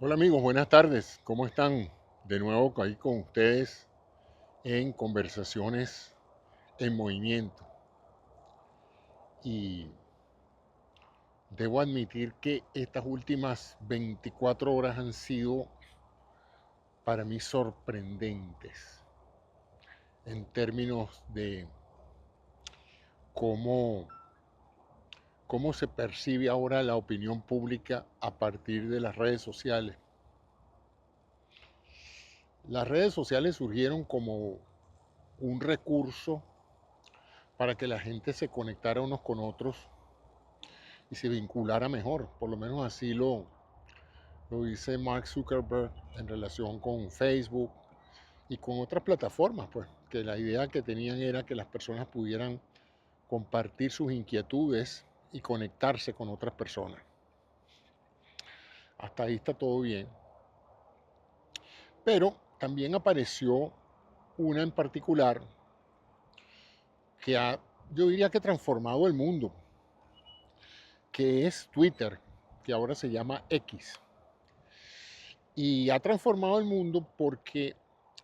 Hola amigos, buenas tardes. ¿Cómo están? De nuevo ahí con ustedes en Conversaciones en Movimiento. Y debo admitir que estas últimas 24 horas han sido para mí sorprendentes en términos de cómo, cómo se percibe ahora la opinión pública a partir de las redes sociales. Las redes sociales surgieron como un recurso para que la gente se conectara unos con otros y se vinculara mejor. Por lo menos así lo dice Mark Zuckerberg en relación con Facebook y con otras plataformas, pues, que la idea que tenían era que las personas pudieran compartir sus inquietudes y conectarse con otras personas. Hasta ahí está todo bien. Pero también apareció una en particular que yo diría que transformado el mundo, que es Twitter, que ahora se llama X. Y ha transformado el mundo porque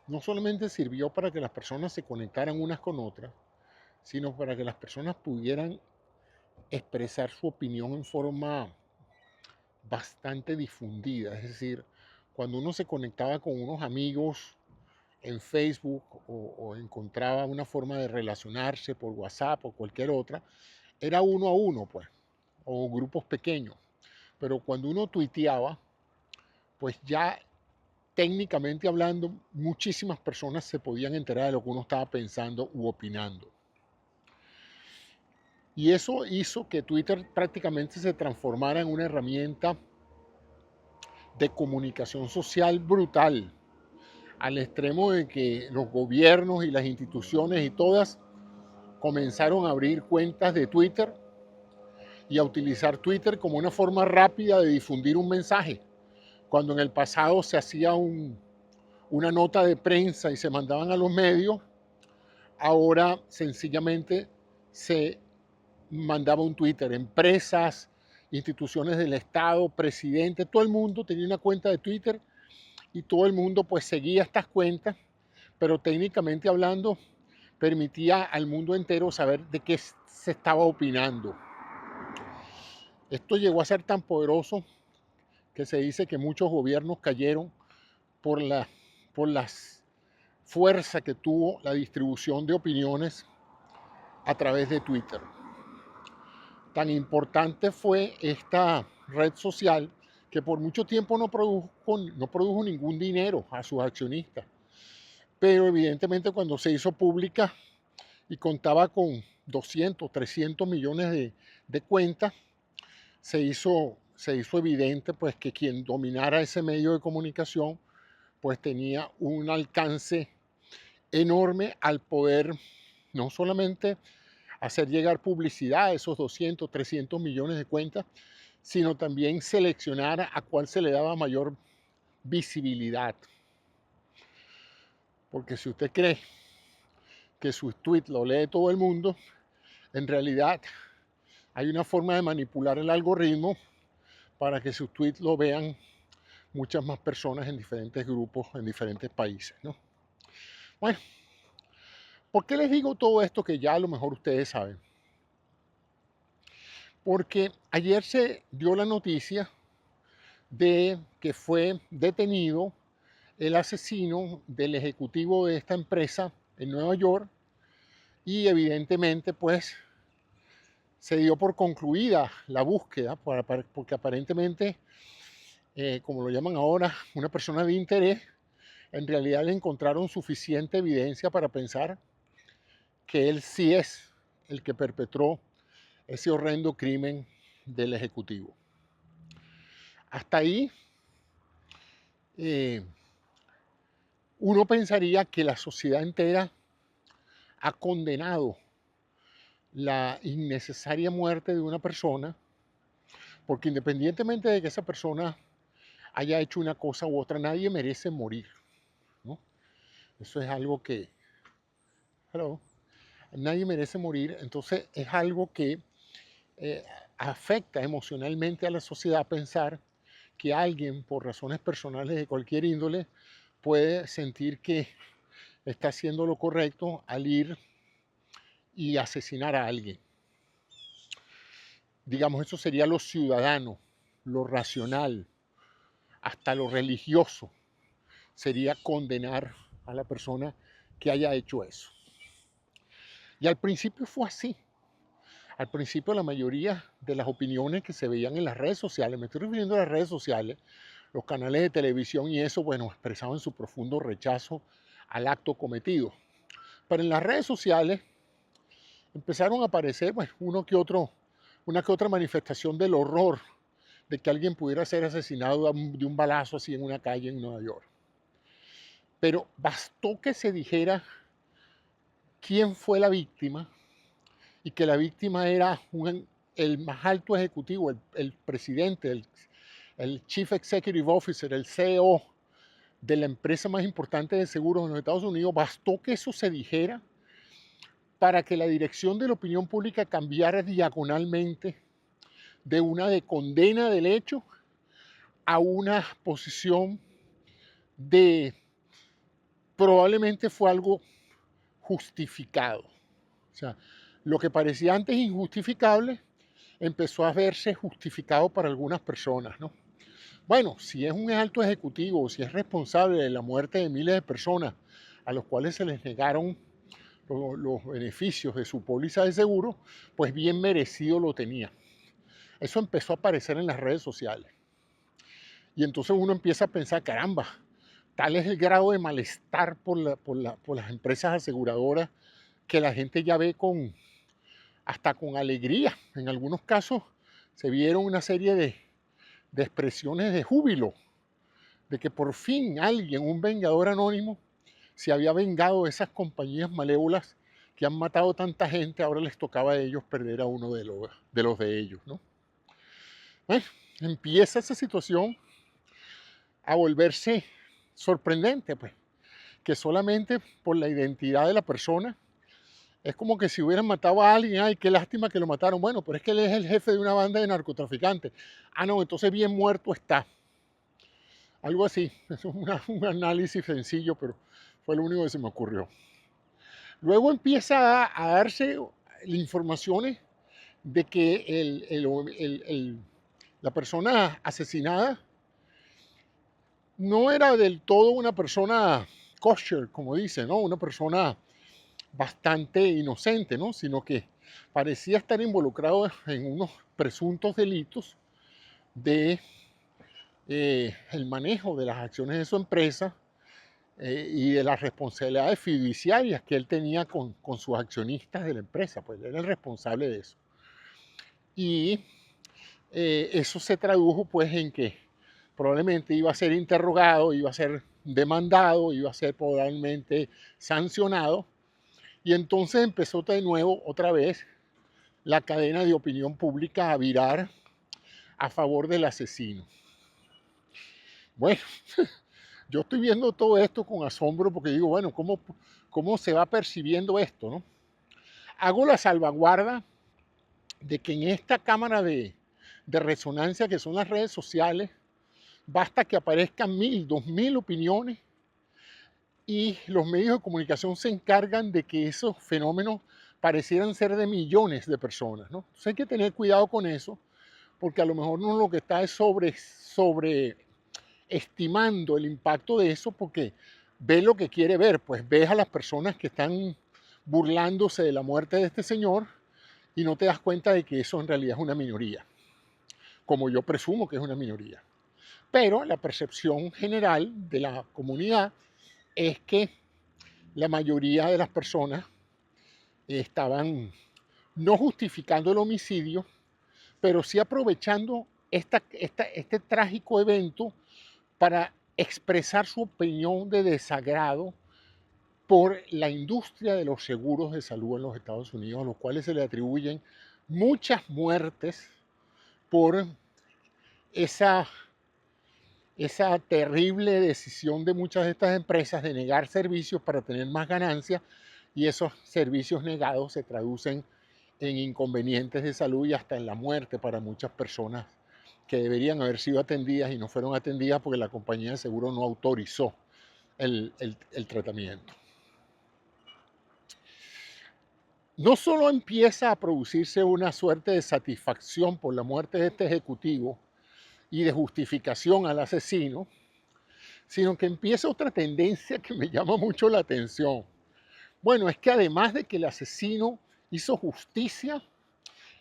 no solamente sirvió para que las personas se conectaran unas con otras, sino para que las personas pudieran expresar su opinión en forma bastante difundida. Es decir, cuando uno se conectaba con unos amigos en Facebook o encontraba una forma de relacionarse por WhatsApp o cualquier otra, era uno a uno, pues, o grupos pequeños. Pero cuando uno tuiteaba, pues ya técnicamente hablando, muchísimas personas se podían enterar de lo que uno estaba pensando u opinando. Y eso hizo que Twitter prácticamente se transformara en una herramienta de comunicación social brutal, al extremo de que los gobiernos y las instituciones y todas comenzaron a abrir cuentas de Twitter y a utilizar Twitter como una forma rápida de difundir un mensaje. Cuando en el pasado se hacía una nota de prensa y se mandaban a los medios, ahora sencillamente se mandaba un Twitter. Empresas, instituciones del Estado, presidentes, todo el mundo tenía una cuenta de Twitter y todo el mundo pues seguía estas cuentas, pero técnicamente hablando permitía al mundo entero saber de qué se estaba opinando. Esto llegó a ser tan poderoso que se dice que muchos gobiernos cayeron por por las fuerza que tuvo la distribución de opiniones a través de Twitter. Tan importante fue esta red social que por mucho tiempo no produjo ningún dinero a sus accionistas. Pero evidentemente cuando se hizo pública y contaba con 200, 300 millones de cuentas, se hizo evidente pues que quien dominara ese medio de comunicación pues tenía un alcance enorme al poder no solamente hacer llegar publicidad a esos 200, 300 millones de cuentas, sino también seleccionar a cuál se le daba mayor visibilidad. Porque si usted cree que sus tweets lo lee todo el mundo, en realidad hay una forma de manipular el algoritmo para que sus tweets lo vean muchas más personas en diferentes grupos, en diferentes países, ¿no? Bueno, ¿por qué les digo todo esto que ya a lo mejor ustedes saben? Porque ayer se dio la noticia de que fue detenido el asesino del ejecutivo de esta empresa en Nueva York y evidentemente pues se dio por concluida la búsqueda porque aparentemente, como lo llaman ahora, una persona de interés, en realidad le encontraron suficiente evidencia para pensar que él sí es el que perpetró ese horrendo crimen del ejecutivo. Hasta ahí eh, uno pensaría que la sociedad entera ha condenado la innecesaria muerte de una persona, porque independientemente de que esa persona haya hecho una cosa u otra, nadie merece morir, ¿no? Eso es algo que, hello, nadie merece morir, entonces es algo que eh, afecta emocionalmente a la sociedad pensar que alguien, por razones personales de cualquier índole, puede sentir que está haciendo lo correcto al ir y asesinar a alguien. Digamos, eso sería lo ciudadano, lo racional, hasta lo religioso, sería condenar a la persona que haya hecho eso. Y al principio fue así. Al principio la mayoría de las opiniones que se veían en las redes sociales, me estoy refiriendo a las redes sociales, los canales de televisión y eso, bueno, expresaban su profundo rechazo al acto cometido. Pero en las redes sociales empezaron a aparecer, bueno, una que otra manifestación del horror de que alguien pudiera ser asesinado de un balazo así en una calle en Nueva York. Pero bastó que se dijera quién fue la víctima y que la víctima era el más alto ejecutivo, el presidente, el Chief Executive Officer, el CEO de la empresa más importante de seguros en los Estados Unidos. Bastó que eso se dijera para que la dirección de la opinión pública cambiara diagonalmente de una de condena del hecho a una posición de probablemente fue algo justificado. O sea, lo que parecía antes injustificable empezó a verse justificado para algunas personas, ¿no? Bueno, si es un alto ejecutivo, si es responsable de la muerte de miles de personas a los cuales se les negaron los beneficios de su póliza de seguro, pues bien merecido lo tenía. Eso empezó a aparecer en las redes sociales. Y entonces uno empieza a pensar, caramba, tal es el grado de malestar por las empresas aseguradoras que la gente ya ve hasta con alegría. En algunos casos se vieron una serie de expresiones de júbilo, de que por fin alguien, un vengador anónimo, se había vengado de esas compañías malévolas que han matado tanta gente, ahora les tocaba a ellos perder a uno de los de ellos, ¿no? Bueno, empieza esa situación a volverse sorprendente, pues, que solamente por la identidad de la persona, es como que si hubieran matado a alguien, ay, qué lástima que lo mataron, bueno, pero es que él es el jefe de una banda de narcotraficantes, ah, no, entonces bien muerto está, algo así, es un análisis sencillo, pero fue lo único que se me ocurrió. Luego empieza a darse informaciones de que la persona asesinada no era del todo una persona kosher, como dice, ¿no? Una persona bastante inocente, ¿no? Sino que parecía estar involucrado en unos presuntos delitos de el manejo de las acciones de su empresa y de las responsabilidades fiduciarias que él tenía con sus accionistas de la empresa, pues él era el responsable de eso. Y eso se tradujo pues en que probablemente iba a ser interrogado, iba a ser demandado, iba a ser probablemente sancionado. Y entonces empezó de nuevo otra vez la cadena de opinión pública a virar a favor del asesino. Bueno, yo estoy viendo todo esto con asombro porque digo, bueno, ¿cómo se va percibiendo esto, no? Hago la salvaguarda de que en esta cámara de resonancia que son las redes sociales, basta que aparezcan 1000, 2000 opiniones y los medios de comunicación se encargan de que esos fenómenos parecieran ser de millones de personas, ¿no? Entonces hay que tener cuidado con eso, porque a lo mejor uno lo que está es sobreestimando el impacto de eso, porque ve lo que quiere ver, pues ves a las personas que están burlándose de la muerte de este señor y no te das cuenta de que eso en realidad es una minoría, como yo presumo que es una minoría. Pero la percepción general de la comunidad es que la mayoría de las personas estaban no justificando el homicidio, pero sí aprovechando este trágico evento para expresar su opinión de desagrado por la industria de los seguros de salud en los Estados Unidos, a los cuales se le atribuyen muchas muertes por esa terrible decisión de muchas de estas empresas de negar servicios para tener más ganancias, y esos servicios negados se traducen en inconvenientes de salud y hasta en la muerte para muchas personas que deberían haber sido atendidas y no fueron atendidas porque la compañía de seguro no autorizó el tratamiento. No solo empieza a producirse una suerte de satisfacción por la muerte de este ejecutivo y de justificación al asesino, sino que empieza otra tendencia que me llama mucho la atención. Bueno, es que además de que el asesino hizo justicia,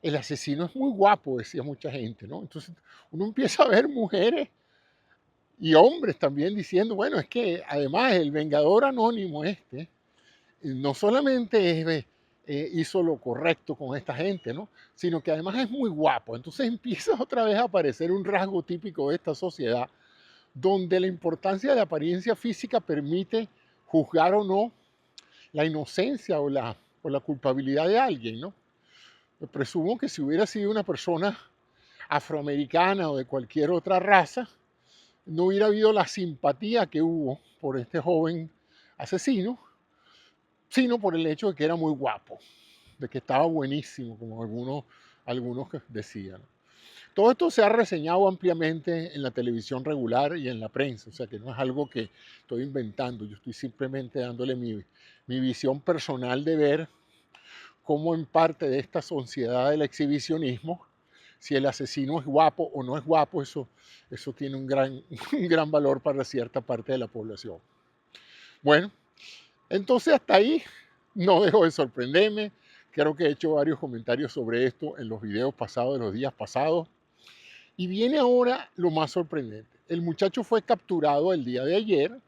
el asesino es muy guapo, decía mucha gente, ¿no? Entonces uno empieza a ver mujeres y hombres también diciendo, bueno, es que además el vengador anónimo no solamente hizo lo correcto con esta gente, ¿no? Sino que además es muy guapo. Entonces empieza otra vez a aparecer un rasgo típico de esta sociedad, donde la importancia de la apariencia física permite juzgar o no la inocencia o la culpabilidad de alguien, ¿no? Me presumo que si hubiera sido una persona afroamericana o de cualquier otra raza, no hubiera habido la simpatía que hubo por este joven asesino, sino por el hecho de que era muy guapo, de que estaba buenísimo, como algunos decían. Todo esto se ha reseñado ampliamente en la televisión regular y en la prensa, o sea que no es algo que estoy inventando, yo estoy simplemente dándole mi visión personal de ver cómo en parte de esta sociedad del exhibicionismo, si el asesino es guapo o no es guapo, eso tiene un gran valor para cierta parte de la población. Bueno, entonces hasta ahí no dejo de sorprenderme. Creo que he hecho varios comentarios sobre esto en los videos pasados, de los días pasados. Y viene ahora lo más sorprendente. El muchacho fue capturado el día de ayer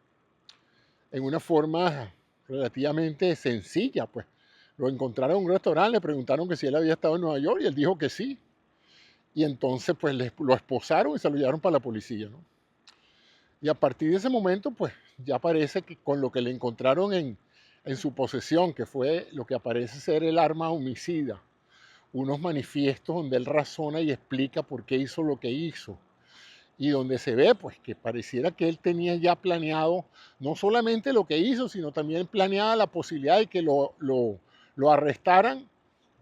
en una forma relativamente sencilla, pues. Lo encontraron en un restaurante, le preguntaron que si él había estado en Nueva York y él dijo que sí. Y entonces pues lo esposaron y se lo llevaron para la policía, ¿no? Y a partir de ese momento pues ya parece que con lo que le encontraron en su posesión, que fue lo que aparece ser el arma homicida, unos manifiestos donde él razona y explica por qué hizo lo que hizo, y donde se ve pues que pareciera que él tenía ya planeado no solamente lo que hizo, sino también planeada la posibilidad de que lo arrestaran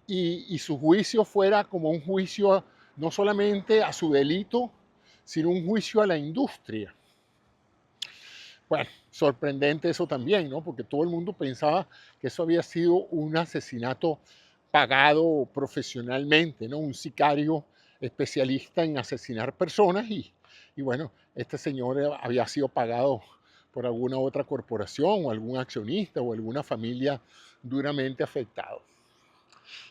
y su juicio fuera como un juicio no solamente a su delito, sino un juicio a la industria. Bueno, sorprendente eso también, ¿no? Porque todo el mundo pensaba que eso había sido un asesinato pagado profesionalmente, ¿no? Un sicario especialista en asesinar personas y bueno, este señor había sido pagado por alguna otra corporación o algún accionista o alguna familia duramente afectado.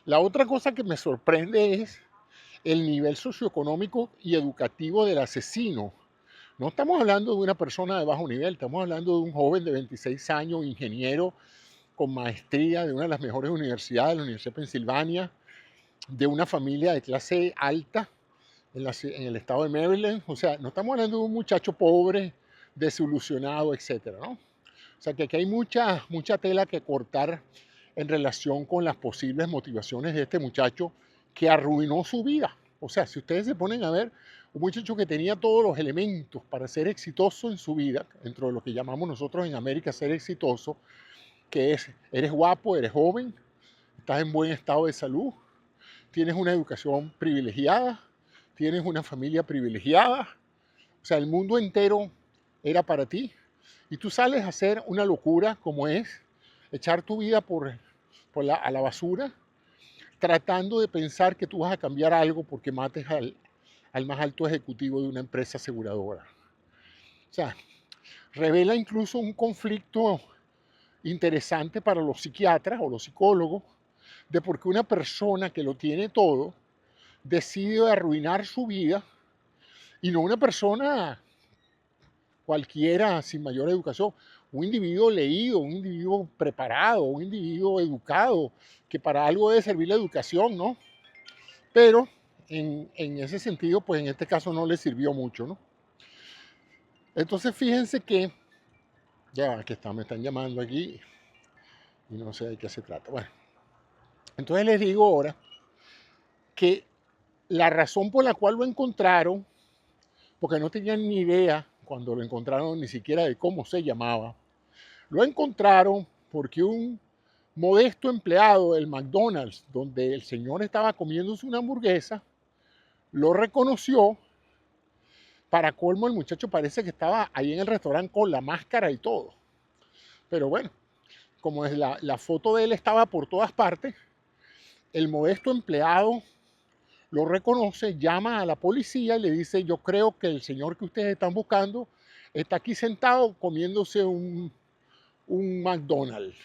La otra cosa que me sorprende es el nivel socioeconómico y educativo del asesino. No estamos hablando de una persona de bajo nivel, estamos hablando de un joven de 26 años, ingeniero con maestría de una de las mejores universidades, la Universidad de Pensilvania, de una familia de clase alta en el estado de Maryland. O sea, no estamos hablando de un muchacho pobre, desilusionado, etcétera, ¿no? O sea, que aquí hay mucha tela que cortar en relación con las posibles motivaciones de este muchacho que arruinó su vida. O sea, si ustedes se ponen a ver, un muchacho que tenía todos los elementos para ser exitoso en su vida, dentro de lo que llamamos nosotros en América ser exitoso, que es, eres guapo, eres joven, estás en buen estado de salud, tienes una educación privilegiada, tienes una familia privilegiada, o sea, el mundo entero era para ti, y tú sales a hacer una locura como es echar tu vida a la basura, tratando de pensar que tú vas a cambiar algo porque mates al más alto ejecutivo de una empresa aseguradora. O sea, revela incluso un conflicto interesante para los psiquiatras o los psicólogos de por qué una persona que lo tiene todo decide arruinar su vida y no una persona cualquiera sin mayor educación, un individuo leído, un individuo preparado, un individuo educado, que para algo debe servir la educación, ¿no? Pero en ese sentido, pues en este caso no le sirvió mucho, ¿no? Entonces fíjense que, ya que me están llamando aquí y no sé de qué se trata. Bueno, entonces les digo ahora que la razón por la cual lo encontraron, porque no tenían ni idea cuando lo encontraron ni siquiera de cómo se llamaba, lo encontraron porque un modesto empleado del McDonald's, donde el señor estaba comiéndose una hamburguesa, lo reconoció Para colmo, el muchacho parece que estaba ahí en el restaurante con la máscara y todo. Pero bueno, como es la foto de él estaba por todas partes, el modesto empleado lo reconoce, llama a la policía y le dice, yo creo que el señor que ustedes están buscando está aquí sentado comiéndose un McDonald's.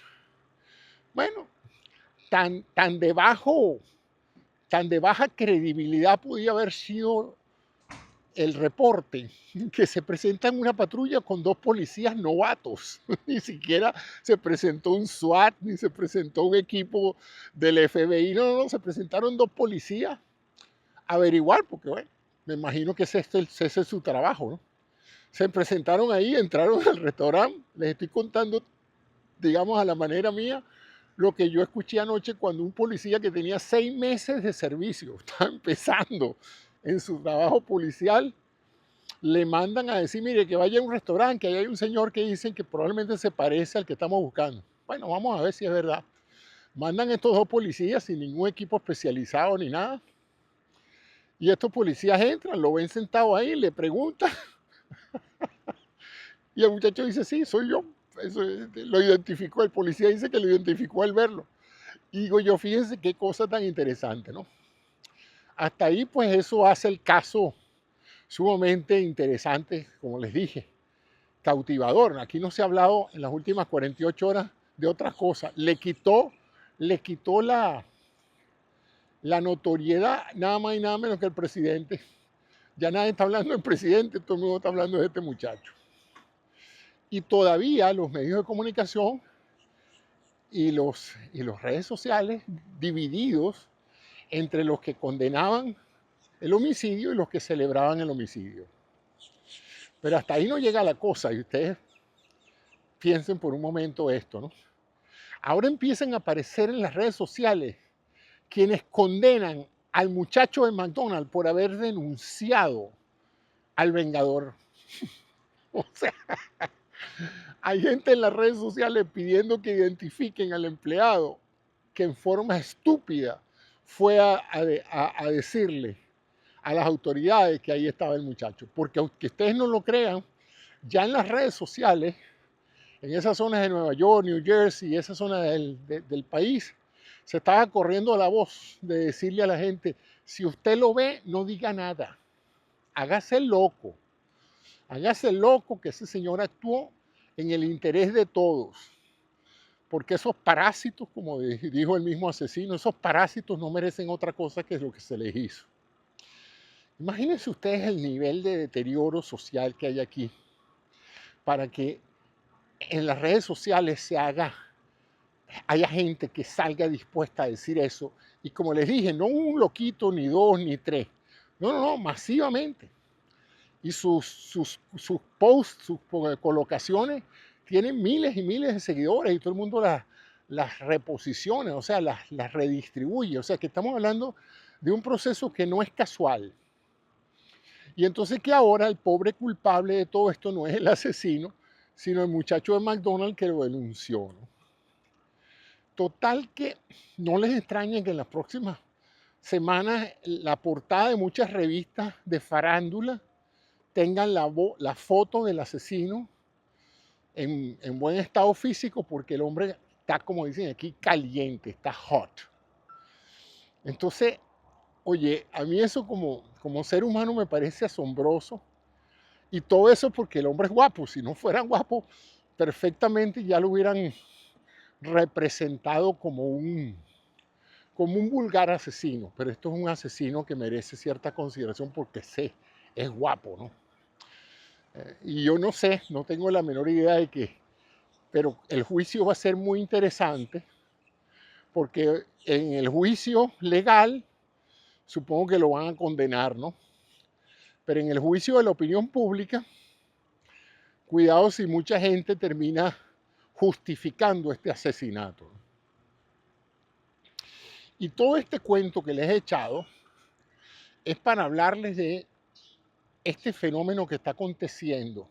Bueno, tan tan de baja credibilidad podía haber sido el reporte, que se presenta en una patrulla con dos policías novatos. Ni siquiera se presentó un SWAT, ni se presentó un equipo del FBI. No, se presentaron dos policías a averiguar, porque bueno, me imagino que ese es su trabajo, ¿no? Se presentaron ahí, entraron al restaurante. Les estoy contando, digamos, a la manera mía, lo que yo escuché anoche cuando un policía que tenía 6 meses de servicio, estaba empezando en su trabajo policial, le mandan a decir, mire, que vaya a un restaurante, que ahí hay un señor que dicen que probablemente se parece al que estamos buscando. Bueno, vamos a ver si es verdad. Mandan estos dos policías sin ningún equipo especializado ni nada. Y estos policías entran, lo ven sentado ahí, le preguntan. Y el muchacho dice, sí, soy yo. Eso, lo identificó, el policía dice que lo identificó al verlo. Y digo yo, fíjense qué cosa tan interesante, ¿no? Hasta ahí, pues eso hace el caso sumamente interesante, como les dije, cautivador. Aquí no se ha hablado en las últimas 48 horas de otras cosas. Le quitó la notoriedad nada más y nada menos que el presidente. Ya nadie está hablando del presidente, todo el mundo está hablando de este muchacho. Y todavía los medios de comunicación y los redes sociales divididos entre los que condenaban el homicidio y los que celebraban el homicidio. Pero hasta ahí no llega la cosa, y ustedes piensen por un momento esto, ¿no? Ahora empiezan a aparecer en las redes sociales quienes condenan al muchacho de McDonald's por haber denunciado al vengador. O sea, hay gente en las redes sociales pidiendo que identifiquen al empleado que en forma estúpida fue a decirle a las autoridades que ahí estaba el muchacho. Porque aunque ustedes no lo crean, ya en las redes sociales, en esas zonas de Nueva York, New Jersey, esa zona del país, se estaba corriendo la voz de decirle a la gente, si usted lo ve, no diga nada, hágase loco que ese señor actuó en el interés de todos, porque esos parásitos, como dijo el mismo asesino, esos parásitos no merecen otra cosa que lo que se les hizo. Imagínense ustedes el nivel de deterioro social que hay aquí para que en las redes sociales haya gente que salga dispuesta a decir eso. Y como les dije, no un loquito, ni dos, ni tres. No, masivamente. Y sus posts, sus colocaciones tienen miles y miles de seguidores y todo el mundo las reposiciona, o sea, las redistribuye. O sea, que estamos hablando de un proceso que no es casual. Y entonces que ahora el pobre culpable de todo esto no es el asesino, sino el muchacho de McDonald's que lo denunció, ¿no? Total que no les extrañe que en las próximas semanas la portada de muchas revistas de farándula tengan la foto del asesino en buen estado físico, porque el hombre está, como dicen aquí, caliente, está hot. Entonces, oye, a mí eso como ser humano me parece asombroso. Y todo eso porque el hombre es guapo. Si no fuera guapo, perfectamente ya lo hubieran representado como un vulgar asesino. Pero esto es un asesino que merece cierta consideración porque es guapo, ¿no? Y yo no sé, no tengo la menor idea de qué, pero el juicio va a ser muy interesante porque en el juicio legal supongo que lo van a condenar, ¿no? Pero en el juicio de la opinión pública, cuidado si mucha gente termina justificando este asesinato. Y todo este cuento que les he echado es para hablarles de este fenómeno que está aconteciendo,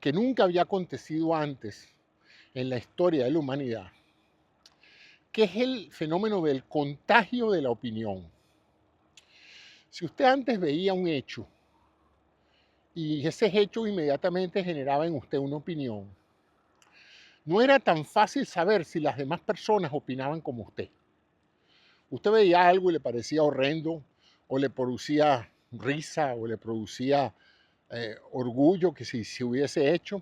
que nunca había acontecido antes en la historia de la humanidad, que es el fenómeno del contagio de la opinión. Si usted antes veía un hecho y ese hecho inmediatamente generaba en usted una opinión. No era tan fácil saber si las demás personas opinaban como usted. Usted veía algo y le parecía horrendo, o le producía risa, o le producía orgullo que si se hubiese hecho,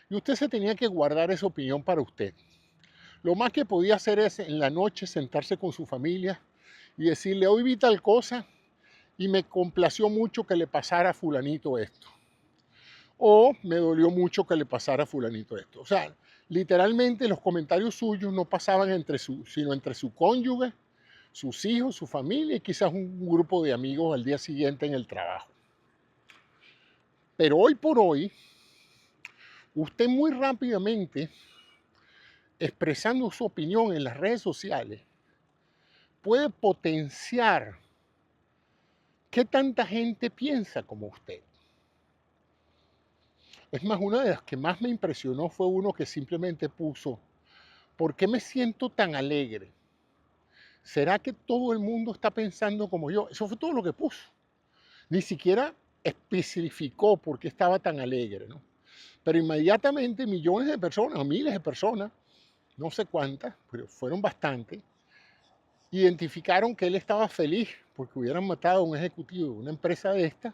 y usted se tenía que guardar esa opinión para usted. Lo más que podía hacer es en la noche sentarse con su familia y decirle, hoy vi tal cosa y me complació mucho que le pasara a fulanito esto. O me dolió mucho que le pasara a fulanito esto. O sea, literalmente los comentarios suyos no pasaban sino entre su cónyuge, sus hijos, su familia y quizás un grupo de amigos al día siguiente en el trabajo. Pero hoy por hoy, usted muy rápidamente, expresando su opinión en las redes sociales, puede potenciar qué tanta gente piensa como usted. Es más, una de las que más me impresionó fue uno que simplemente puso, ¿por qué me siento tan alegre? ¿Será que todo el mundo está pensando como yo? Eso fue todo lo que puso. Ni siquiera especificó por qué estaba tan alegre, ¿no? Pero inmediatamente millones de personas, o miles de personas, no sé cuántas, pero fueron bastantes, identificaron que él estaba feliz porque hubieran matado a un ejecutivo de una empresa de esta,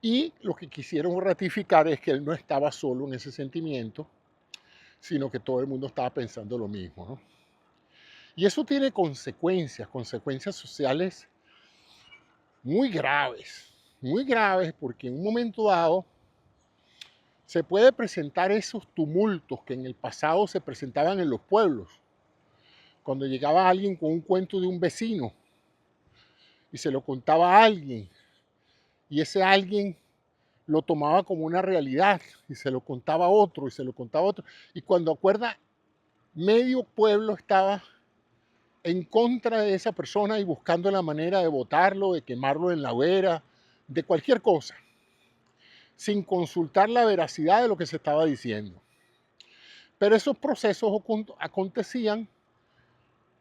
y lo que quisieron ratificar es que él no estaba solo en ese sentimiento, sino que todo el mundo estaba pensando lo mismo, ¿no? Y eso tiene consecuencias sociales muy graves, porque en un momento dado se puede presentar esos tumultos que en el pasado se presentaban en los pueblos, cuando llegaba alguien con un cuento de un vecino y se lo contaba a alguien, y ese alguien lo tomaba como una realidad y se lo contaba a otro y se lo contaba a otro, y cuando acuerda, medio pueblo estaba en contra de esa persona y buscando la manera de botarlo, de quemarlo en la hoguera, de cualquier cosa, sin consultar la veracidad de lo que se estaba diciendo. Pero esos procesos acontecían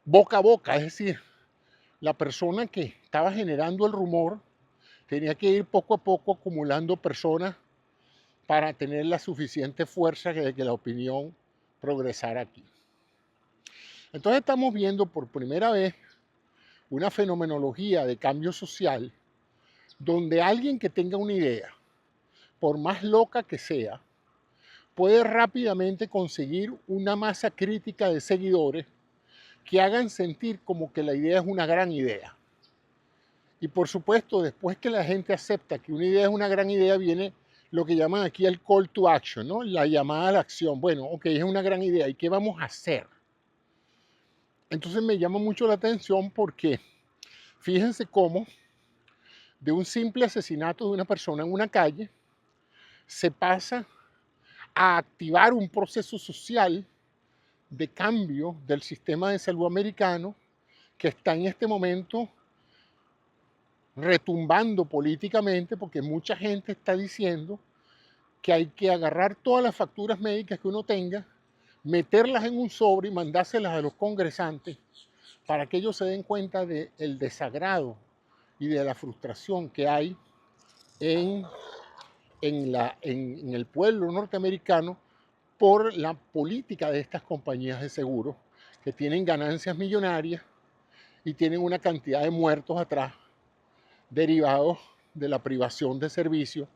boca a boca, es decir, la persona que estaba generando el rumor tenía que ir poco a poco acumulando personas para tener la suficiente fuerza de que la opinión progresara aquí. Entonces estamos viendo por primera vez una fenomenología de cambio social donde alguien que tenga una idea, por más loca que sea, puede rápidamente conseguir una masa crítica de seguidores que hagan sentir como que la idea es una gran idea. Y por supuesto, después que la gente acepta que una idea es una gran idea, viene lo que llaman aquí el call to action, ¿no? La llamada a la acción. Bueno, ok, es una gran idea, ¿y qué vamos a hacer? Entonces me llama mucho la atención porque fíjense cómo de un simple asesinato de una persona en una calle se pasa a activar un proceso social de cambio del sistema de salud americano que está en este momento retumbando políticamente porque mucha gente está diciendo que hay que agarrar todas las facturas médicas que uno tenga, meterlas en un sobre y mandárselas a los congresantes para que ellos se den cuenta del desagrado y de la frustración que hay en, en el pueblo norteamericano por la política de estas compañías de seguros que tienen ganancias millonarias y tienen una cantidad de muertos atrás derivados de la privación de servicios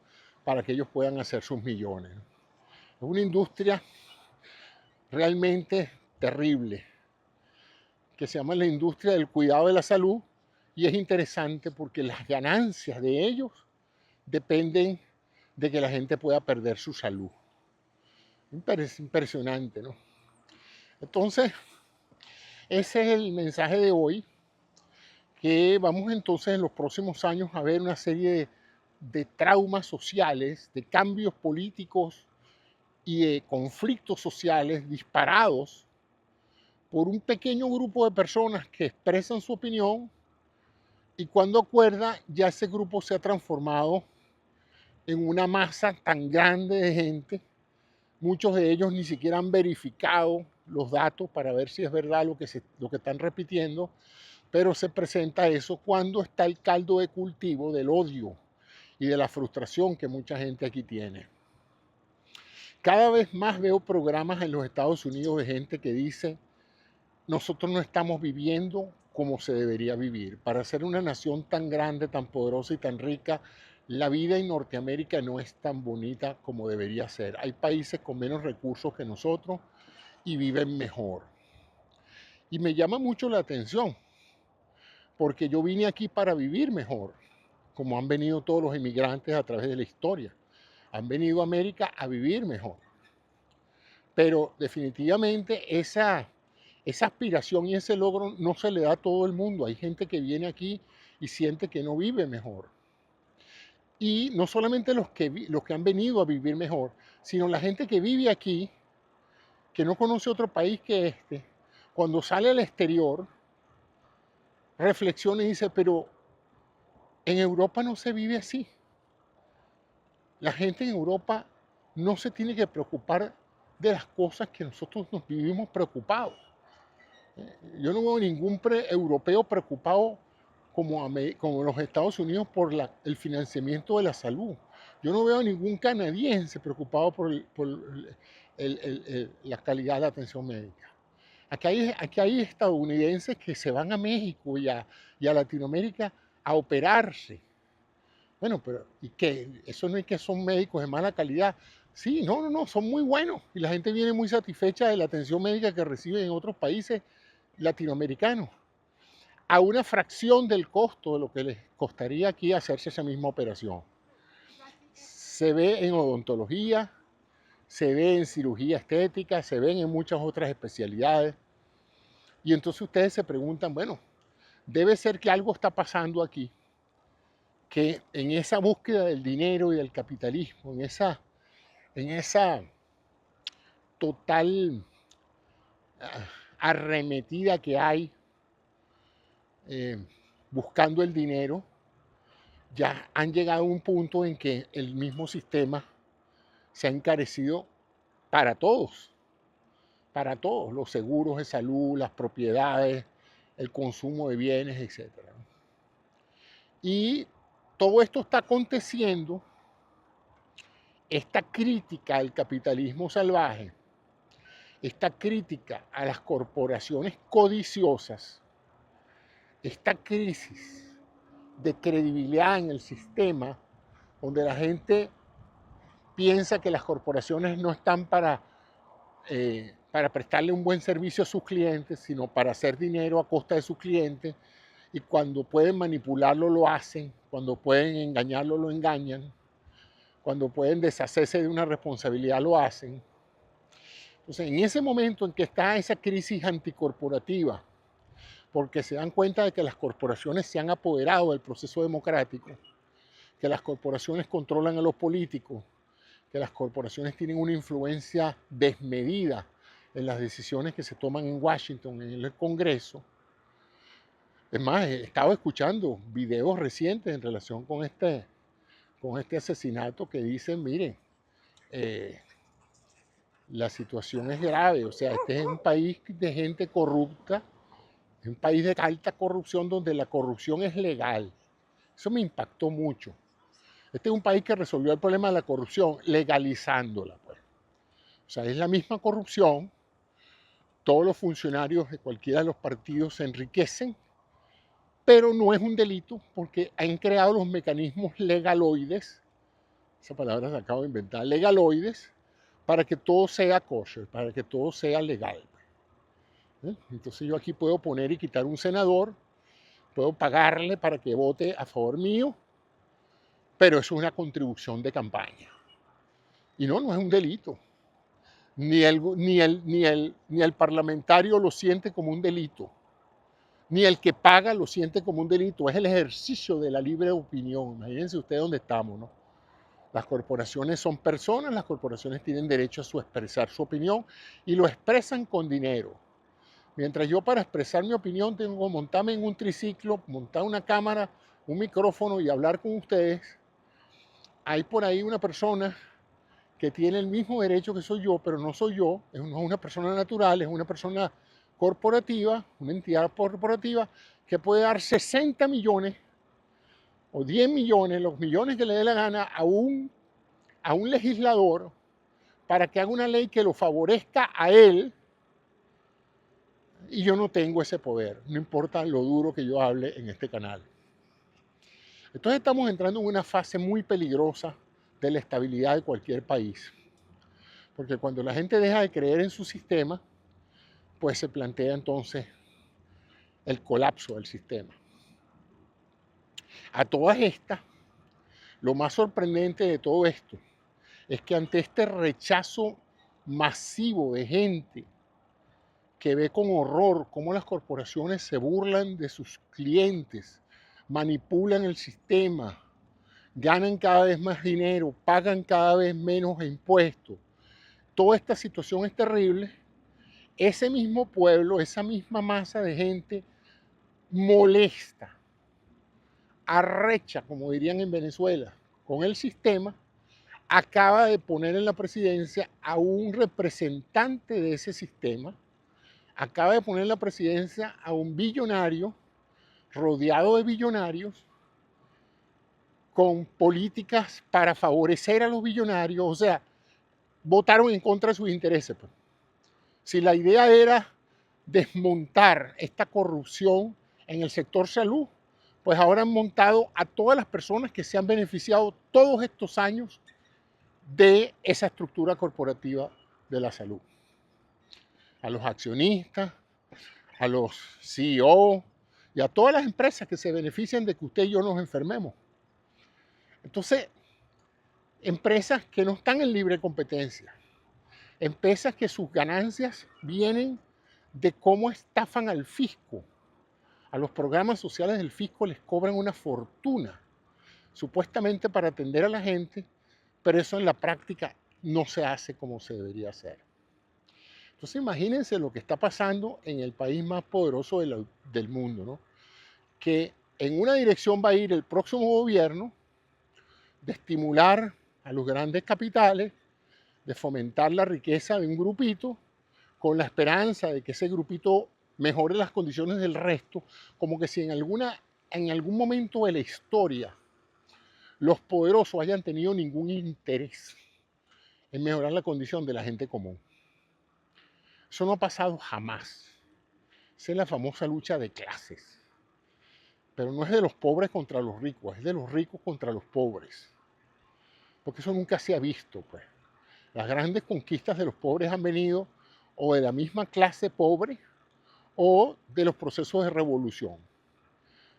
para que ellos puedan hacer sus millones. Es una industria realmente terrible que se llama la industria del cuidado de la salud, y es interesante porque las ganancias de ellos dependen de que la gente pueda perder su salud. Impresionante, ¿no? Entonces, ese es el mensaje de hoy, que vamos entonces en los próximos años a ver una serie de traumas sociales, de cambios políticos y de conflictos sociales disparados por un pequeño grupo de personas que expresan su opinión, y cuando acuerda ya ese grupo se ha transformado en una masa tan grande de gente. Muchos de ellos ni siquiera han verificado los datos para ver si es verdad lo que están repitiendo, pero se presenta eso cuando está el caldo de cultivo del odio y de la frustración que mucha gente aquí tiene. Cada vez más veo programas en los Estados Unidos de gente que dice, nosotros no estamos viviendo como se debería vivir. Para ser una nación tan grande, tan poderosa y tan rica, la vida en Norteamérica no es tan bonita como debería ser. Hay países con menos recursos que nosotros y viven mejor. Y me llama mucho la atención, porque yo vine aquí para vivir mejor, como han venido todos los inmigrantes a través de la historia. Han venido a América a vivir mejor. Pero definitivamente esa aspiración y ese logro no se le da a todo el mundo. Hay gente que viene aquí y siente que no vive mejor. Y no solamente los que han venido a vivir mejor, sino la gente que vive aquí, que no conoce otro país que este, cuando sale al exterior, reflexiona y dice, pero en Europa no se vive así. La gente en Europa no se tiene que preocupar de las cosas que nosotros nos vivimos preocupados. Yo no veo ningún europeo preocupado como los Estados Unidos por el financiamiento de la salud. Yo no veo ningún canadiense preocupado por la calidad de la atención médica. Aquí hay estadounidenses que se van a México y a Latinoamérica a operarse. Bueno, pero ¿y qué? Eso no es que son médicos de mala calidad. Sí, no, son muy buenos. Y la gente viene muy satisfecha de la atención médica que recibe en otros países latinoamericanos, a una fracción del costo de lo que les costaría aquí hacerse esa misma operación. Se ve en odontología, se ve en cirugía estética, se ven en muchas otras especialidades. Y entonces ustedes se preguntan, bueno, debe ser que algo está pasando aquí, que en esa búsqueda del dinero y del capitalismo, en esa total arremetida que hay eh, buscando el dinero, ya han llegado a un punto en que el mismo sistema se ha encarecido para todos, los seguros de salud, las propiedades, el consumo de bienes, etc. Y todo esto está aconteciendo, esta crítica al capitalismo salvaje, esta crítica a las corporaciones codiciosas, esta crisis de credibilidad en el sistema, donde la gente piensa que las corporaciones no están para prestarle un buen servicio a sus clientes, sino para hacer dinero a costa de sus clientes, y cuando pueden manipularlo lo hacen, cuando pueden engañarlo lo engañan, cuando pueden deshacerse de una responsabilidad lo hacen. Entonces, en ese momento en que está esa crisis anticorporativa, porque se dan cuenta de que las corporaciones se han apoderado del proceso democrático, que las corporaciones controlan a los políticos, que las corporaciones tienen una influencia desmedida en las decisiones que se toman en Washington, en el Congreso. Es más, he estado escuchando videos recientes en relación con este asesinato que dicen, miren, la situación es grave, o sea, este es un país de gente corrupta, es un país de alta corrupción donde la corrupción es legal. Eso me impactó mucho. Este es un país que resolvió el problema de la corrupción legalizándola, pues. O sea, es la misma corrupción, todos los funcionarios de cualquiera de los partidos se enriquecen, pero no es un delito porque han creado los mecanismos legaloides, esa palabra se acaba de inventar, legaloides, para que todo sea kosher, para que todo sea legal. Entonces yo aquí puedo poner y quitar un senador, puedo pagarle para que vote a favor mío, pero eso es una contribución de campaña. Y no es un delito. Ni el parlamentario lo siente como un delito, ni el que paga lo siente como un delito. Es el ejercicio de la libre opinión. Imagínense ustedes dónde estamos, ¿no? Las corporaciones son personas, las corporaciones tienen derecho a expresar su opinión y lo expresan con dinero. Mientras yo para expresar mi opinión tengo que montarme en un triciclo, montar una cámara, un micrófono y hablar con ustedes, hay por ahí una persona que tiene el mismo derecho que soy yo, pero no soy yo, es una persona natural, es una persona corporativa, una entidad corporativa que puede dar 60 millones o 10 millones, los millones que le dé la gana a un legislador para que haga una ley que lo favorezca a él, y yo no tengo ese poder, no importa lo duro que yo hable en este canal. Entonces estamos entrando en una fase muy peligrosa de la estabilidad de cualquier país, porque cuando la gente deja de creer en su sistema, pues se plantea entonces el colapso del sistema. A todas estas, lo más sorprendente de todo esto es que ante este rechazo masivo de gente que ve con horror cómo las corporaciones se burlan de sus clientes, manipulan el sistema, ganan cada vez más dinero, pagan cada vez menos impuestos, toda esta situación es terrible, ese mismo pueblo, esa misma masa de gente molesta, arrecha, como dirían en Venezuela, con el sistema, acaba de poner en la presidencia a un representante de ese sistema, acaba de poner en la presidencia a un billonario rodeado de billonarios con políticas para favorecer a los billonarios, o sea, votaron en contra de sus intereses. Pues. Si la idea era desmontar esta corrupción en el sector salud, pues ahora han montado a todas las personas que se han beneficiado todos estos años de esa estructura corporativa de la salud. A los accionistas, a los CEO y a todas las empresas que se benefician de que usted y yo nos enfermemos. Entonces, empresas que no están en libre competencia, empresas que sus ganancias vienen de cómo estafan al fisco. A los programas sociales del fisco les cobran una fortuna, supuestamente para atender a la gente, pero eso en la práctica no se hace como se debería hacer. Entonces imagínense lo que está pasando en el país más poderoso del mundo, ¿no? Que en una dirección va a ir el próximo gobierno de estimular a los grandes capitales, de fomentar la riqueza de un grupito, con la esperanza de que ese grupito mejore las condiciones del resto, como que si en algún momento de la historia los poderosos hayan tenido ningún interés en mejorar la condición de la gente común. Eso no ha pasado jamás. Esa es la famosa lucha de clases. Pero no es de los pobres contra los ricos, es de los ricos contra los pobres. Porque eso nunca se ha visto, pues. Las grandes conquistas de los pobres han venido o de la misma clase pobre o de los procesos de revolución.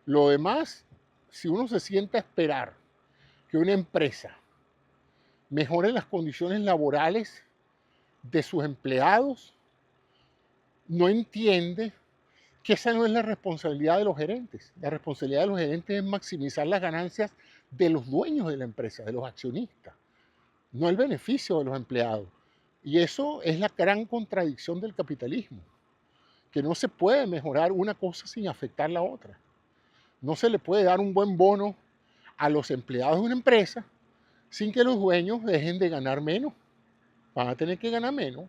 Lo demás, si uno se sienta a esperar que una empresa mejore las condiciones laborales de sus empleados, no entiende que esa no es la responsabilidad de los gerentes. La responsabilidad de los gerentes es maximizar las ganancias de los dueños de la empresa, de los accionistas, no el beneficio de los empleados. Y eso es la gran contradicción del capitalismo, que no se puede mejorar una cosa sin afectar la otra. No se le puede dar un buen bono a los empleados de una empresa sin que los dueños dejen de ganar menos. Van a tener que ganar menos.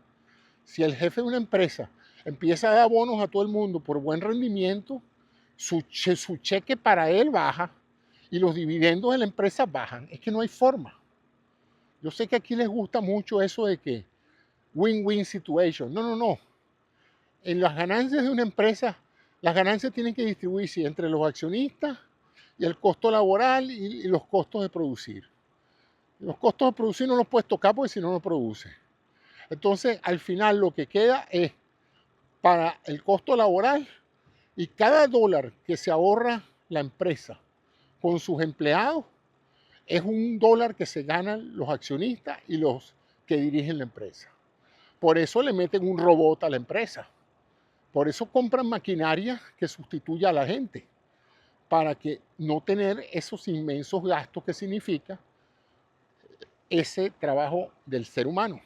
Si el jefe de una empresa empieza a dar bonos a todo el mundo por buen rendimiento, su cheque para él baja y los dividendos de la empresa bajan. Es que no hay forma. Yo sé que aquí les gusta mucho eso de que win-win situation. No, no, no. En las ganancias de una empresa, las ganancias tienen que distribuirse entre los accionistas y el costo laboral y los costos de producir. Los costos de producir no los puedes tocar porque si no, no produce. Entonces, al final lo que queda es para el costo laboral y cada dólar que se ahorra la empresa con sus empleados es un dólar que se ganan los accionistas y los que dirigen la empresa. Por eso le meten un robot a la empresa. Por eso compran maquinaria que sustituya a la gente, para que no tener esos inmensos gastos que significa ese trabajo del ser humano.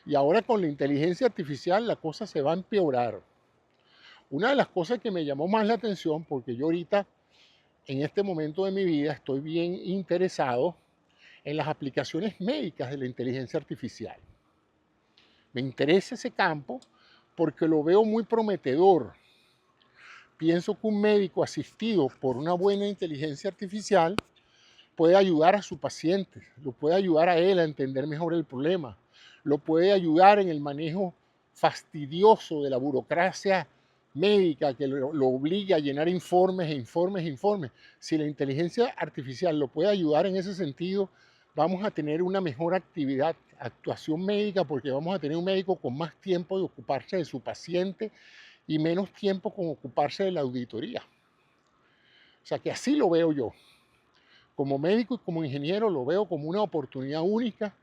Y ahora con la inteligencia artificial la cosa se va a empeorar. Una de las cosas que me llamó más la atención, porque yo ahorita en este momento de mi vida estoy bien interesado en las aplicaciones médicas de la inteligencia artificial. Me interesa ese campo porque lo veo muy prometedor. pienso que un médico asistido por una buena inteligencia artificial puede ayudar a su paciente, lo puede ayudar a él a entender mejor el problema, lo puede ayudar en el manejo fastidioso de la burocracia médica que lo obliga a llenar informes e informes e informes. Si la inteligencia artificial lo puede ayudar en ese sentido, vamos a tener una mejor actuación médica, porque vamos a tener un médico con más tiempo de ocuparse de su paciente y menos tiempo con ocuparse de la auditoría. O sea que así lo veo yo. Como médico y como ingeniero lo veo como una oportunidad única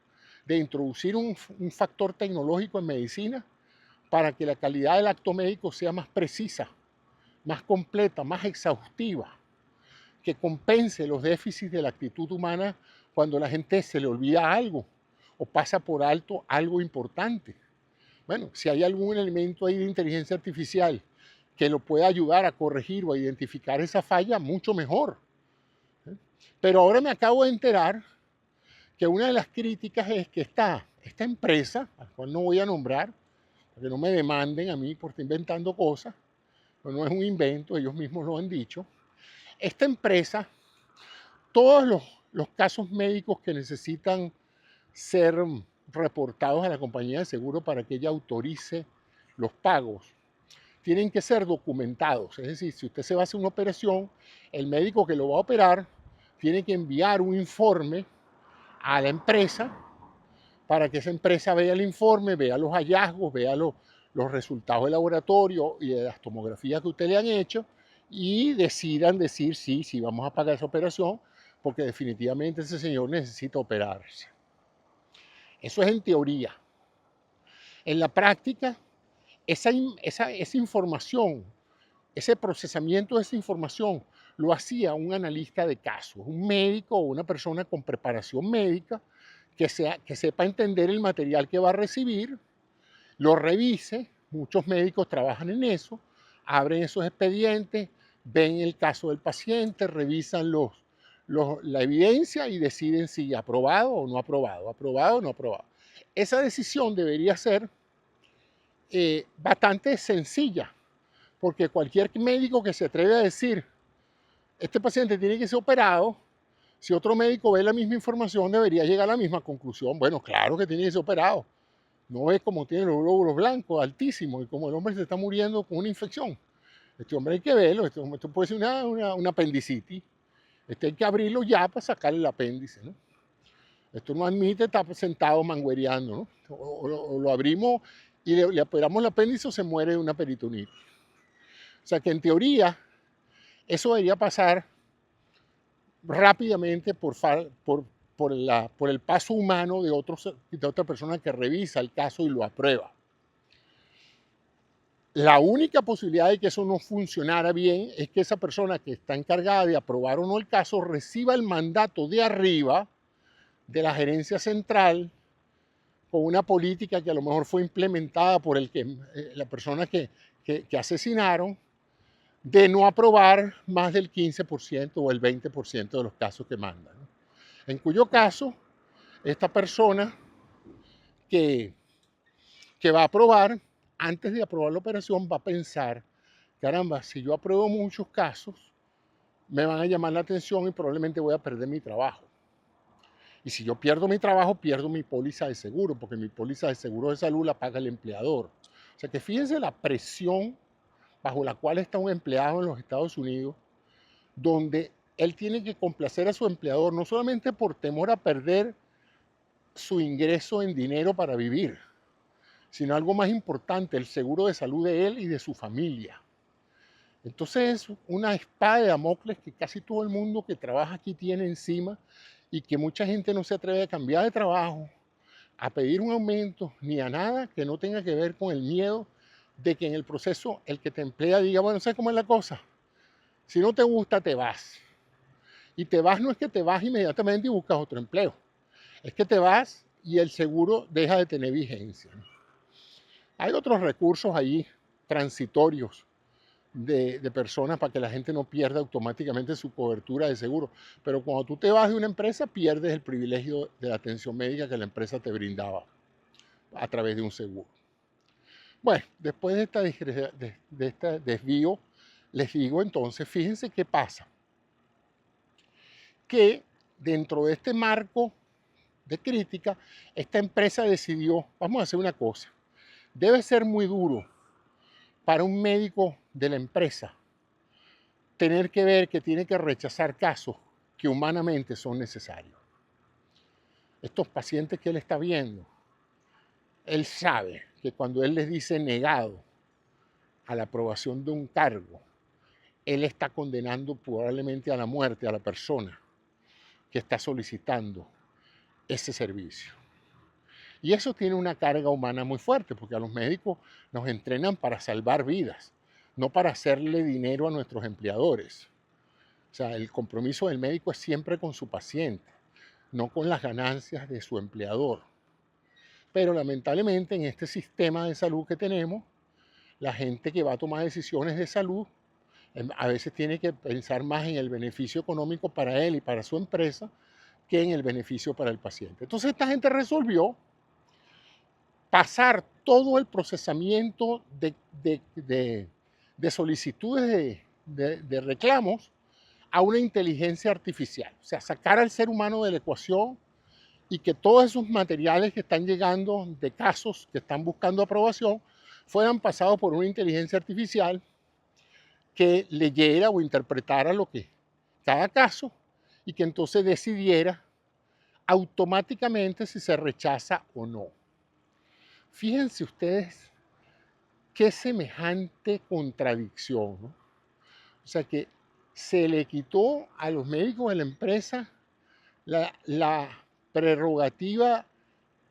de introducir un factor tecnológico en medicina para que la calidad del acto médico sea más precisa, más completa, más exhaustiva, que compense los déficits de la actitud humana cuando la gente se le olvida algo o pasa por alto algo importante. Bueno, si hay algún elemento ahí de inteligencia artificial que lo pueda ayudar a corregir o a identificar esa falla, mucho mejor. Pero ahora me acabo de enterar que una de las críticas es que esta empresa, a la cual no voy a nombrar, para que no me demanden a mí por estar inventando cosas, pues no es un invento, ellos mismos lo han dicho, esta empresa, todos los casos médicos que necesitan ser reportados a la compañía de seguro para que ella autorice los pagos, tienen que ser documentados. Es decir, si usted se va a hacer una operación, el médico que lo va a operar tiene que enviar un informe a la empresa para que esa empresa vea el informe, vea los hallazgos, vea los resultados del laboratorio y de las tomografías que usted le han hecho y decidan decir sí, vamos a pagar esa operación porque definitivamente ese señor necesita operarse. Eso es en teoría. En la práctica, esa información, ese procesamiento de esa información lo hacía un analista de casos, un médico o una persona con preparación médica que sepa entender el material que va a recibir, lo revise. Muchos médicos trabajan en eso, abren esos expedientes, ven el caso del paciente, revisan la evidencia y deciden si aprobado o no aprobado, aprobado o no aprobado. Esa decisión debería ser bastante sencilla, porque cualquier médico que se atreve a decir, este paciente tiene que ser operado, si otro médico ve la misma información, debería llegar a la misma conclusión. Bueno, claro que tiene que ser operado. No es como tiene los glóbulos blancos altísimos y como el hombre se está muriendo con una infección. Este hombre hay que verlo, esto puede ser una apendicitis. Hay que abrirlo ya para sacarle el apéndice, ¿no? Esto no admite estar sentado manguereando, ¿no? O lo abrimos y le operamos el apéndice o se muere de una peritonitis. O sea que en teoría eso debería pasar rápidamente por el paso humano de otra persona que revisa el caso y lo aprueba. La única posibilidad de que eso no funcionara bien es que esa persona que está encargada de aprobar o no el caso reciba el mandato de arriba de la gerencia central con una política que a lo mejor fue implementada por la persona que asesinaron, de no aprobar más del 15% o el 20% de los casos que mandan, ¿no? En cuyo caso, esta persona que va a aprobar, antes de aprobar la operación, va a pensar, caramba, si yo apruebo muchos casos, me van a llamar la atención y probablemente voy a perder mi trabajo. Y si yo pierdo mi trabajo, pierdo mi póliza de seguro, porque mi póliza de seguro de salud la paga el empleador. O sea que fíjense la presión bajo la cual está un empleado en los Estados Unidos, donde él tiene que complacer a su empleador, no solamente por temor a perder su ingreso en dinero para vivir, sino algo más importante, el seguro de salud de él y de su familia. Entonces es una espada de Damocles que casi todo el mundo que trabaja aquí tiene encima y que mucha gente no se atreve a cambiar de trabajo, a pedir un aumento, ni a nada que no tenga que ver con el miedo de que en el proceso el que te emplea diga, bueno, ¿sabes cómo es la cosa? Si no te gusta, te vas. Y te vas no es que te vas inmediatamente y buscas otro empleo. Es que te vas y el seguro deja de tener vigencia. Hay otros recursos ahí transitorios de personas para que la gente no pierda automáticamente su cobertura de seguro. Pero cuando tú te vas de una empresa, pierdes el privilegio de la atención médica que la empresa te brindaba a través de un seguro. Bueno, después de este desvío, les digo entonces, fíjense qué pasa. Que dentro de este marco de crítica, esta empresa decidió, vamos a hacer una cosa, debe ser muy duro para un médico de la empresa tener que ver que tiene que rechazar casos que humanamente son necesarios. Estos pacientes que él está viendo, él sabe que cuando él les dice negado a la aprobación de un cargo, él está condenando probablemente a la muerte a la persona que está solicitando ese servicio. Y eso tiene una carga humana muy fuerte, porque a los médicos nos entrenan para salvar vidas, no para hacerle dinero a nuestros empleadores. O sea, el compromiso del médico es siempre con su paciente, no con las ganancias de su empleador. Pero lamentablemente en este sistema de salud que tenemos, la gente que va a tomar decisiones de salud a veces tiene que pensar más en el beneficio económico para él y para su empresa que en el beneficio para el paciente. Entonces esta gente resolvió pasar todo el procesamiento de solicitudes de reclamos a una inteligencia artificial. O sea, sacar al ser humano de la ecuación y que todos esos materiales que están llegando de casos que están buscando aprobación fueran pasados por una inteligencia artificial que leyera o interpretara lo que cada caso y que entonces decidiera automáticamente si se rechaza o no. Fíjense ustedes qué semejante contradicción, ¿no? O sea que se le quitó a los médicos de la empresa la prerrogativa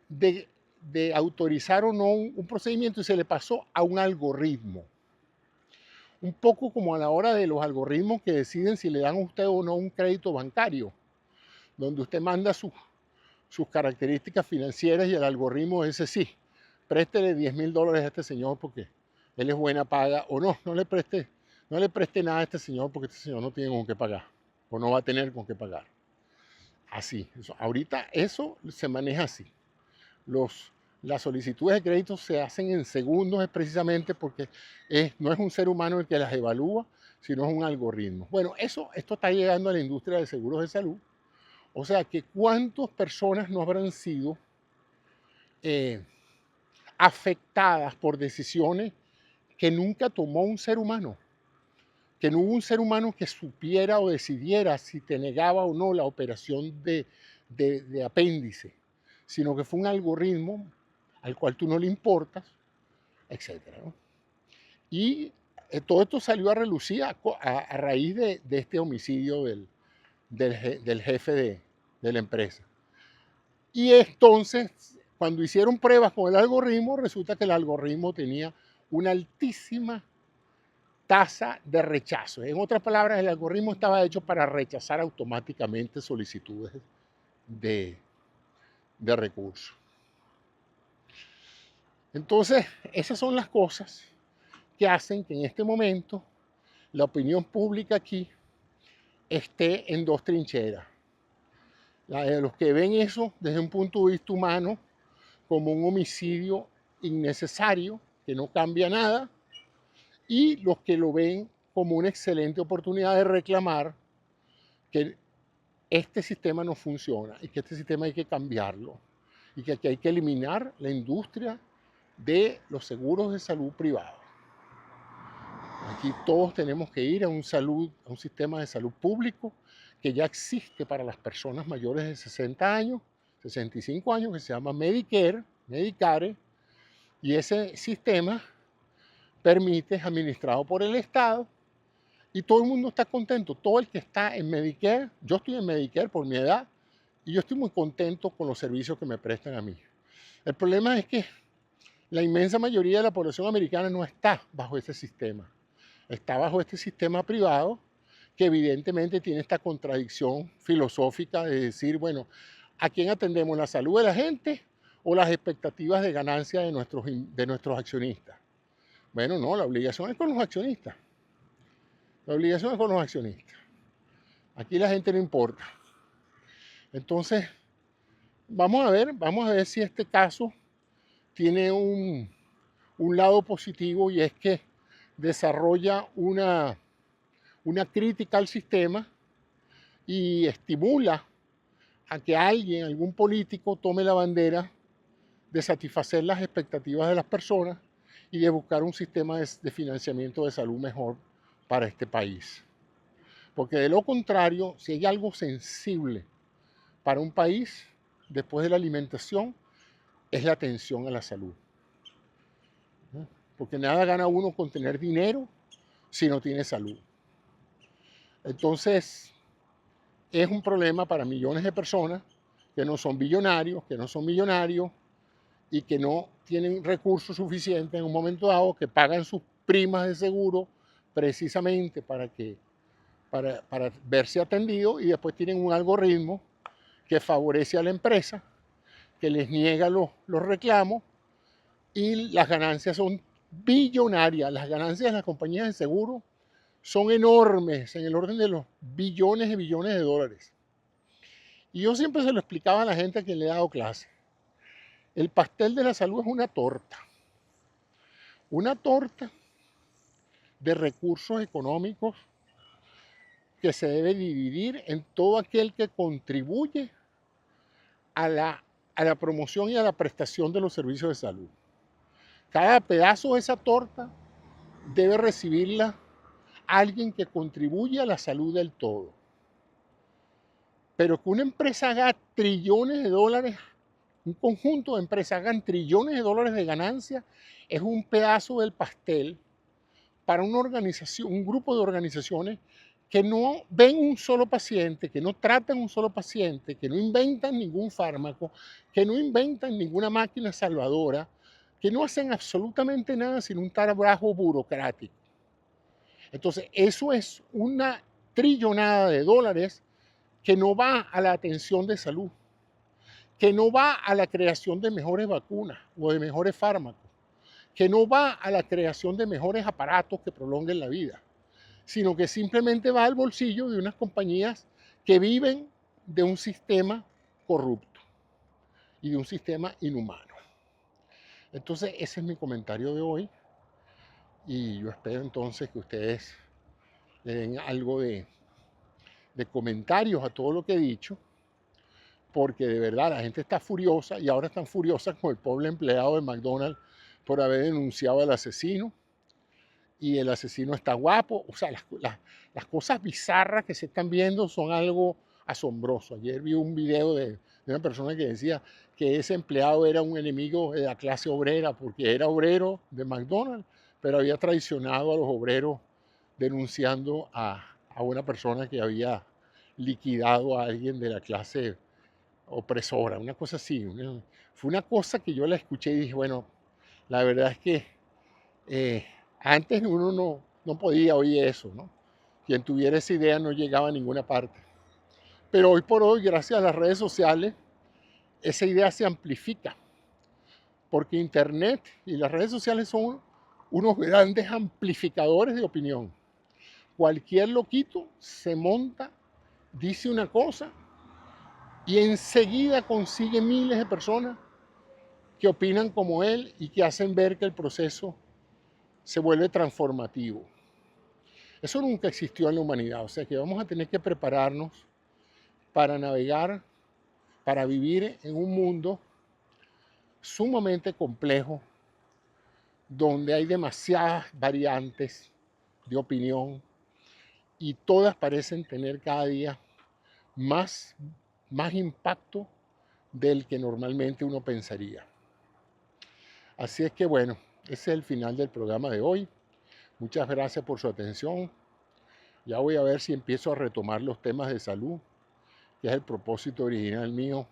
de autorizar o no un procedimiento y se le pasó a un algoritmo. Un poco como a la hora de los algoritmos que deciden si le dan a usted o no un crédito bancario, donde usted manda sus características financieras y el algoritmo dice sí, préstele $10,000 a este señor porque él es buena paga, o no le preste nada a este señor porque este señor no tiene con qué pagar o no va a tener con qué pagar. Así, ahorita eso se maneja así. Las solicitudes de crédito se hacen en segundos, es precisamente porque no es un ser humano el que las evalúa, sino es un algoritmo. Bueno, esto está llegando a la industria de seguros de salud. O sea que cuántas personas no habrán sido afectadas por decisiones que nunca tomó un ser humano, que no hubo un ser humano que supiera o decidiera si te negaba o no la operación de apéndice, sino que fue un algoritmo al cual tú no le importas, etc. ¿no? Y todo esto salió a relucir a raíz de este homicidio del jefe de la empresa. Y entonces, cuando hicieron pruebas con el algoritmo, resulta que el algoritmo tenía una altísima tasa de rechazo. En otras palabras, el algoritmo estaba hecho para rechazar automáticamente solicitudes de recursos. Entonces, esas son las cosas que hacen que en este momento la opinión pública aquí esté en dos trincheras. La de los que ven eso desde un punto de vista humano como un homicidio innecesario, que no cambia nada, y los que lo ven como una excelente oportunidad de reclamar que este sistema no funciona y que este sistema hay que cambiarlo y que aquí hay que eliminar la industria de los seguros de salud privados. Aquí todos tenemos que ir a un sistema de salud público que ya existe para las personas mayores de 60 años, 65 años, que se llama Medicare, y ese sistema permite, es administrado por el Estado y todo el mundo está contento. Todo el que está en Medicare, yo estoy en Medicare por mi edad y yo estoy muy contento con los servicios que me prestan a mí. El problema es que la inmensa mayoría de la población americana no está bajo ese sistema. Está bajo este sistema privado que evidentemente tiene esta contradicción filosófica de decir, bueno, ¿a quién atendemos? ¿La salud de la gente o las expectativas de ganancia de nuestros accionistas? Bueno, no, la obligación es con los accionistas. La obligación es con los accionistas. Aquí la gente no importa. Entonces, vamos a ver si este caso tiene un lado positivo y es que desarrolla una una crítica al sistema y estimula a que alguien, algún político, tome la bandera de satisfacer las expectativas de las personas y de buscar un sistema de financiamiento de salud mejor para este país. Porque de lo contrario, si hay algo sensible para un país después de la alimentación, es la atención a la salud. Porque nada gana uno con tener dinero si no tiene salud. Entonces, es un problema para millones de personas que no son billonarios, que no son millonarios y que no tienen recursos suficientes en un momento dado, que pagan sus primas de seguro precisamente para verse atendido, y después tienen un algoritmo que favorece a la empresa, que les niega los reclamos, y las ganancias son billonarias. Las ganancias de las compañías de seguro son enormes, en el orden de los billones y billones de dólares. Y yo siempre se lo explicaba a la gente a quien le he dado clase. El pastel de la salud es una torta de recursos económicos que se debe dividir en todo aquel que contribuye a la promoción y a la prestación de los servicios de salud. Cada pedazo de esa torta debe recibirla alguien que contribuye a la salud del todo. Pero que una empresa haga trillones de dólares, un conjunto de empresas hagan trillones de dólares de ganancia, es un pedazo del pastel para una organización, un grupo de organizaciones que no ven un solo paciente, que no tratan un solo paciente, que no inventan ningún fármaco, que no inventan ninguna máquina salvadora, que no hacen absolutamente nada sin un trabajo burocrático. Entonces, eso es una trillonada de dólares que no va a la atención de salud, que no va a la creación de mejores vacunas o de mejores fármacos, que no va a la creación de mejores aparatos que prolonguen la vida, sino que simplemente va al bolsillo de unas compañías que viven de un sistema corrupto y de un sistema inhumano. Entonces, ese es mi comentario de hoy, y yo espero entonces que ustedes le den algo de comentarios a todo lo que he dicho, porque de verdad la gente está furiosa, y ahora están furiosas con el pobre empleado de McDonald's por haber denunciado al asesino, y el asesino está guapo. O sea, las cosas bizarras que se están viendo son algo asombroso. Ayer vi un video de una persona que decía que ese empleado era un enemigo de la clase obrera porque era obrero de McDonald's, pero había traicionado a los obreros denunciando a una persona que había liquidado a alguien de la clase opresora, una cosa así. Fue una cosa que yo la escuché y dije, bueno, la verdad es que antes uno no podía oír eso, ¿no? Quien tuviera esa idea no llegaba a ninguna parte. Pero hoy por hoy, gracias a las redes sociales, esa idea se amplifica, porque Internet y las redes sociales son unos grandes amplificadores de opinión. Cualquier loquito se monta, dice una cosa y enseguida consigue miles de personas que opinan como él y que hacen ver que el proceso se vuelve transformativo. Eso nunca existió en la humanidad, o sea que vamos a tener que prepararnos para navegar, para vivir en un mundo sumamente complejo, donde hay demasiadas variantes de opinión y todas parecen tener cada día más impacto del que normalmente uno pensaría. Así es que bueno, ese es el final del programa de hoy. Muchas gracias por su atención. Ya voy a ver si empiezo a retomar los temas de salud, que es el propósito original mío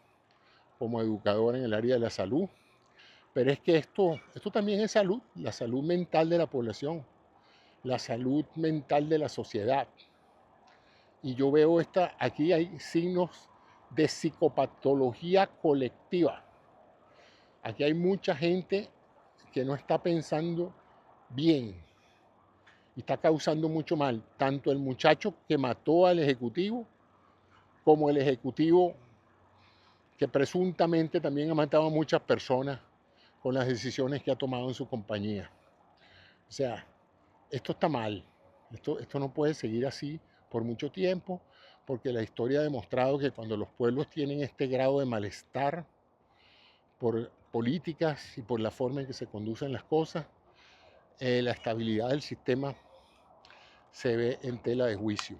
como educador en el área de la salud. Pero es que esto también es salud, la salud mental de la población, la salud mental de la sociedad. Y yo veo aquí hay signos de psicopatología colectiva. Aquí hay mucha gente que no está pensando bien y está causando mucho mal, tanto el muchacho que mató al ejecutivo como el ejecutivo que presuntamente también ha matado a muchas personas con las decisiones que ha tomado en su compañía. O sea, esto está mal. Esto no puede seguir así por mucho tiempo, porque la historia ha demostrado que cuando los pueblos tienen este grado de malestar por políticas y por la forma en que se conducen las cosas, la estabilidad del sistema se ve en tela de juicio.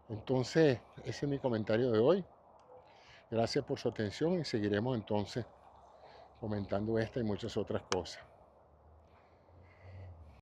Entonces, ese es mi comentario de hoy. Gracias por su atención y seguiremos entonces comentando esta y muchas otras cosas.